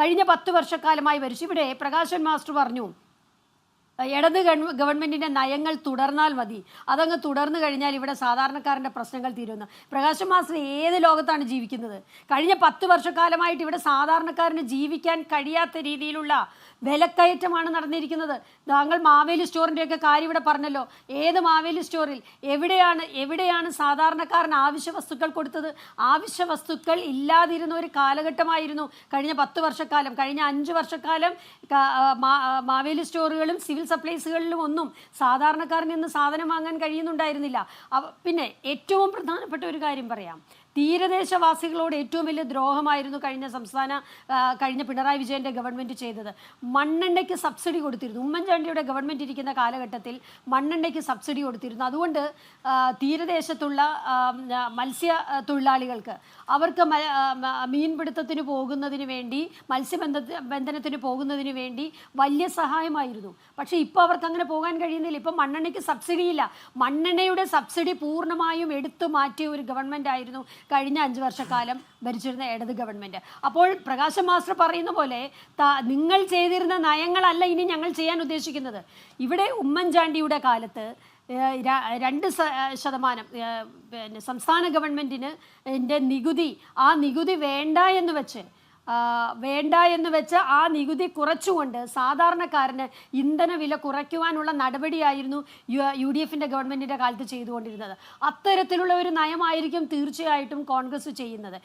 കഴിഞ്ഞ 10 വർഷക്കാലമായി ഭരിച്ചു. ഇവിടെ പ്രകാശൻ മാസ്റ്റർ പറഞ്ഞു ഇടത് ഗവൺമെൻറ്റിൻ്റെ നയങ്ങൾ തുടർന്നാൽ മതി, അതങ്ങ് തുടർന്നു കഴിഞ്ഞാൽ ഇവിടെ സാധാരണക്കാരൻ്റെ പ്രശ്നങ്ങൾ തീരുന്നു. പ്രകാശ് മാസ്റ്റർ ഏത് ലോകത്താണ് ജീവിക്കുന്നത്? കഴിഞ്ഞ 10 വർഷക്കാലമായിട്ട് ഇവിടെ സാധാരണക്കാരന് ജീവിക്കാൻ കഴിയാത്ത രീതിയിലുള്ള വിലക്കയറ്റമാണ് നടന്നിരിക്കുന്നത്. താങ്കൾ മാവേലി സ്റ്റോറിൻ്റെയൊക്കെ കാര്യം ഇവിടെ പറഞ്ഞല്ലോ. ഏത് മാവേലി സ്റ്റോറിൽ എവിടെയാണ് സാധാരണക്കാരന് ആവശ്യ വസ്തുക്കൾ കൊടുത്തത്? ആവശ്യ വസ്തുക്കൾ ഇല്ലാതിരുന്ന ഒരു കാലഘട്ടമായിരുന്നു കഴിഞ്ഞ 10 വർഷക്കാലം. കഴിഞ്ഞ 5 വർഷക്കാലം മാവേലി സ്റ്റോറുകളും സിവിൽ സപ്ലൈസുകളിലും ഒന്നും സാധാരണക്കാരന് ഇന്ന് സാധനം വാങ്ങാൻ കഴിയുന്നുണ്ടായിരുന്നില്ല. പിന്നെ ഏറ്റവും പ്രധാനപ്പെട്ട ഒരു കാര്യം പറയാം. തീരദേശവാസികളോട് ഏറ്റവും വലിയ ദ്രോഹമായിരുന്നു കഴിഞ്ഞ പിണറായി വിജയൻ്റെ ഗവൺമെൻറ് ചെയ്തത്. മണ്ണെണ്ണയ്ക്ക് സബ്സിഡി കൊടുത്തിരുന്നു. ഉമ്മൻചാണ്ടിയുടെ ഗവൺമെൻറ് ഇരിക്കുന്ന കാലഘട്ടത്തിൽ മണ്ണെണ്ണയ്ക്ക് സബ്സിഡി കൊടുത്തിരുന്നു. അതുകൊണ്ട് തീരദേശത്തുള്ള മത്സ്യ തൊഴിലാളികൾക്ക് അവർക്ക് മീൻപിടുത്തത്തിന് പോകുന്നതിന് വേണ്ടി, മത്സ്യബന്ധനത്തിന് പോകുന്നതിന് വേണ്ടി വലിയ സഹായമായിരുന്നു. പക്ഷേ ഇപ്പോൾ അവർക്ക് അങ്ങനെ പോകാൻ കഴിയുന്നില്ല. ഇപ്പം മണ്ണെണ്ണയ്ക്ക് സബ്സിഡിയില്ല. മണ്ണെണ്ണയുടെ സബ്സിഡി പൂർണ്ണമായും എടുത്തു മാറ്റിയ ഒരു ഗവൺമെൻറ് ആയിരുന്നു കഴിഞ്ഞ 5 വർഷക്കാലം ഭരിച്ചിരുന്ന ഇടത് ഗവൺമെൻറ്. അപ്പോൾ പ്രകാശ് മാസ്റ്റർ പറയുന്ന പോലെ നിങ്ങൾ ചെയ്തിരുന്ന നയങ്ങളല്ല ഇനി ഞങ്ങൾ ചെയ്യാൻ ഉദ്ദേശിക്കുന്നത്. ഇവിടെ ഉമ്മൻചാണ്ടിയുടെ കാലത്ത് 2% പിന്നെ സംസ്ഥാന ഗവൺമെൻറ്റിന് നികുതി, ആ നികുതി വേണ്ട എന്ന് വെച്ച് ആ നികുതി കുറച്ചുകൊണ്ട് സാധാരണക്കാരന് ഇന്ധന വില കുറയ്ക്കുവാനുള്ള നടപടിയായിരുന്നു UDF ഗവൺമെൻറ്റിൻ്റെ കാലത്ത് ചെയ്തുകൊണ്ടിരുന്നത്. അത്തരത്തിലുള്ള ഒരു നയമായിരിക്കും തീർച്ചയായിട്ടും കോൺഗ്രസ് ചെയ്യുന്നത്.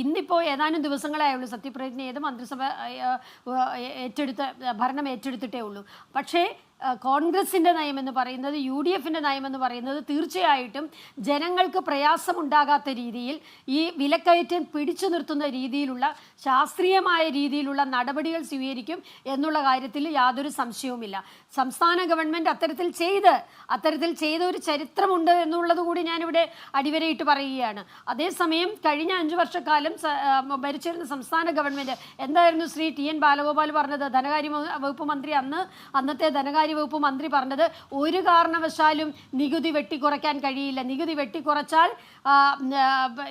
ഇന്നിപ്പോൾ ഏതാനും ദിവസങ്ങളേ ഉള്ളൂ സത്യപ്രതിജ്ഞ ചെയ്ത് മന്ത്രിസഭ ഭരണം ഏറ്റെടുത്തിട്ടേ ഉള്ളൂ. പക്ഷേ കോൺഗ്രസിൻ്റെ നയമെന്ന് പറയുന്നത്, UDF നയമെന്ന് പറയുന്നത് തീർച്ചയായിട്ടും ജനങ്ങൾക്ക് പ്രയാസമുണ്ടാകാത്ത രീതിയിൽ ഈ വിലക്കയറ്റം പിടിച്ചു നിർത്തുന്ന രീതിയിലുള്ള ശാസ്ത്രീയമായ രീതിയിലുള്ള നടപടികൾ സ്വീകരിക്കും എന്നുള്ള കാര്യത്തിൽ യാതൊരു സംശയവുമില്ല. സംസ്ഥാന ഗവൺമെൻറ് അത്തരത്തിൽ ചെയ്ത ഒരു ചരിത്രമുണ്ട് എന്നുള്ളത് കൂടി ഞാനിവിടെ അടിവരയിട്ട് പറയുകയാണ്. അതേസമയം കഴിഞ്ഞ 5 വർഷക്കാലം ഭരിച്ചിരുന്ന സംസ്ഥാന ഗവൺമെൻറ് എന്തായിരുന്നു ശ്രീ TN ബാലഗോപാൽ പറഞ്ഞത്? ധനകാര്യ വകുപ്പ് മന്ത്രി അന്നത്തെ ധനകാര്യ വകുപ്പ് മന്ത്രി പറഞ്ഞത് ഒരു കാരണവശാലും നികുതി വെട്ടിക്കുറയ്ക്കാൻ കഴിയില്ല. നികുതി വെട്ടിക്കുറച്ചാൽ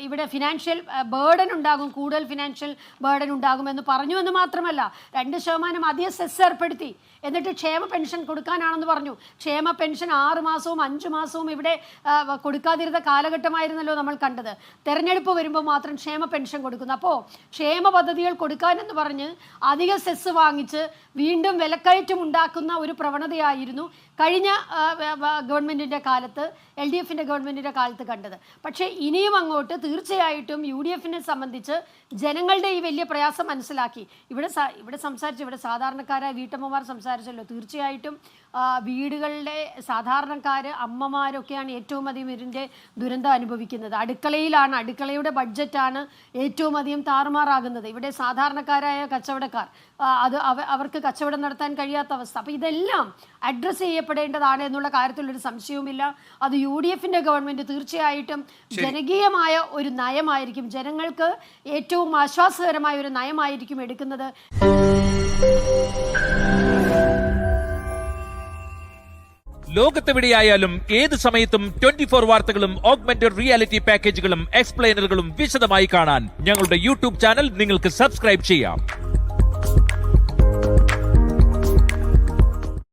ഇവിടെ ഫിനാൻഷ്യൽ ബേർഡൻ ഉണ്ടാകും, കൂടുതൽ ഫിനാൻഷ്യൽ ബേർഡൻ ഉണ്ടാകുമെന്ന് പറഞ്ഞു. എന്ന് മാത്രമല്ല 2% അധികം സെസ് ഏർപ്പെടുത്തി. എന്നിട്ട് ക്ഷേമ പെൻഷൻ കൊടുക്കാനാണെന്ന് പറഞ്ഞു. ക്ഷേമ പെൻഷൻ 6 മാസവും 5 മാസവും ഇവിടെ കൊടുക്കാതിരുന്ന കാലഘട്ടമായിരുന്നല്ലോ നമ്മൾ കണ്ടത്. തെരഞ്ഞെടുപ്പ് വരുമ്പോൾ മാത്രം ക്ഷേമ പെൻഷൻ കൊടുക്കുന്നു. അപ്പോൾ ക്ഷേമ പദ്ധതികൾ കൊടുക്കാനെന്ന് പറഞ്ഞ് അധിക സെസ് വാങ്ങിച്ച് വീണ്ടും വിലക്കയറ്റം ഉണ്ടാക്കുന്ന ഒരു പ്രവണതയായിരുന്നു കഴിഞ്ഞ ഗവൺമെൻറ്റിൻ്റെ കാലത്ത്, LDF ഗവൺമെൻറ്റിൻ്റെ കാലത്ത് കണ്ടത്. പക്ഷേ ഇനിയും അങ്ങോട്ട് തീർച്ചയായിട്ടും UDF സംബന്ധിച്ച് ജനങ്ങളുടെ ഈ വലിയ പ്രയാസം മനസ്സിലാക്കി ഇവിടെ സാധാരണക്കാരായ വീട്ടമ്മമാർ സംസാരിച്ചല്ലോ. തീർച്ചയായിട്ടും വീടുകളുടെ സാധാരണക്കാർ, അമ്മമാരൊക്കെയാണ് ഏറ്റവും അധികം ഇതിൻ്റെ ദുരന്തം അനുഭവിക്കുന്നത്. അടുക്കളയുടെ ബഡ്ജറ്റാണ് ഏറ്റവും അധികം താറുമാറാകുന്നത്. ഇവിടെ സാധാരണക്കാരായ കച്ചവടക്കാർ, അവർക്ക് കച്ചവടം നടത്താൻ കഴിയാത്ത അവസ്ഥ. അപ്പോൾ ഇതെല്ലാം അഡ്രസ്സ് ചെയ്യപ്പെടേണ്ടതാണ് എന്നുള്ള കാര്യത്തിലൊരു സംശയവുമില്ല. അത് UDF ഗവൺമെൻറ് തീർച്ചയായിട്ടും ജനകീയമായ ഒരു നയമായിരിക്കും, ജനങ്ങൾക്ക് ഏറ്റവും ആശ്വാസകരമായ ഒരു നയമായിരിക്കും എടുക്കുന്നത്. ലോകത്തെവിടെയായാലും ഏത് സമയത്തും 24 വാർത്തകളും ഓഗ്മെന്റഡ് റിയാലിറ്റി പാക്കേജുകളും എക്സ്പ്ലെയിനറുകളും വിശദമായി കാണാൻ ഞങ്ങളുടെ YouTube ചാനൽ നിങ്ങൾക്ക് സബ്സ്ക്രൈബ് ചെയ്യാം.